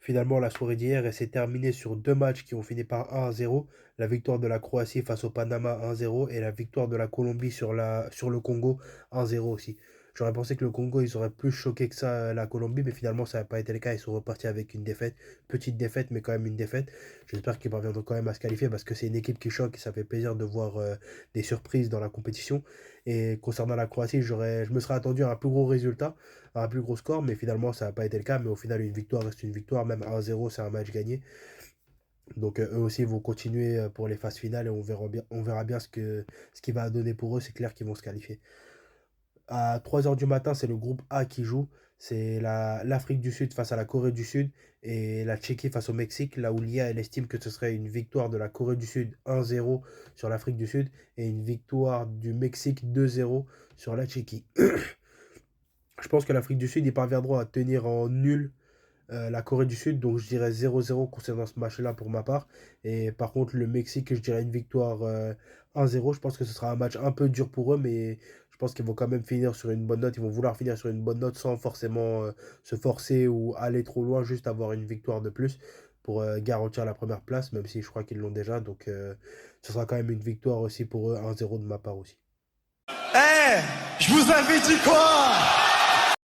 Finalement, la soirée d'hier, elle s'est terminée sur 2 matchs qui ont fini par 1-0. La victoire de la Croatie face au Panama 1-0 et la victoire de la Colombie sur le Congo 1-0 aussi. J'aurais pensé que le Congo, ils auraient plus choqué que ça la Colombie, mais finalement, ça n'a pas été le cas. Ils sont repartis avec une défaite. Petite défaite, mais quand même une défaite. J'espère qu'ils parviendront quand même à se qualifier parce que c'est une équipe qui choque et ça fait plaisir de voir des surprises dans la compétition. Et concernant la Croatie, je me serais attendu à un plus gros résultat, à un plus gros score, mais finalement, ça n'a pas été le cas. Mais au final, une victoire reste une victoire. Même 1-0, c'est un match gagné. Donc eux aussi vont continuer pour les phases finales et on verra bien ce qui va donner pour eux. C'est clair qu'ils vont se qualifier. À 3 heures du matin, c'est le groupe A qui joue. C'est l'Afrique du Sud face à la Corée du Sud et la Tchéquie face au Mexique. Là où l'IA, elle estime que ce serait une victoire de la Corée du Sud 1-0 sur l'Afrique du Sud et une victoire du Mexique 2-0 sur la Tchéquie. Je pense que l'Afrique du Sud, ils parviendront à tenir en nul la Corée du Sud, donc je dirais 0-0 concernant ce match-là pour ma part. Et par contre, le Mexique, je dirais une victoire 1-0. Je pense que ce sera un match un peu dur pour eux, mais je pense qu'ils vont quand même finir sur une bonne note. Ils vont vouloir finir sur une bonne note sans forcément se forcer ou aller trop loin, juste avoir une victoire de plus pour garantir la première place, même si je crois qu'ils l'ont déjà. Donc ce sera quand même une victoire aussi pour eux, 1-0 de ma part aussi. Eh, je vous avais dit quoi?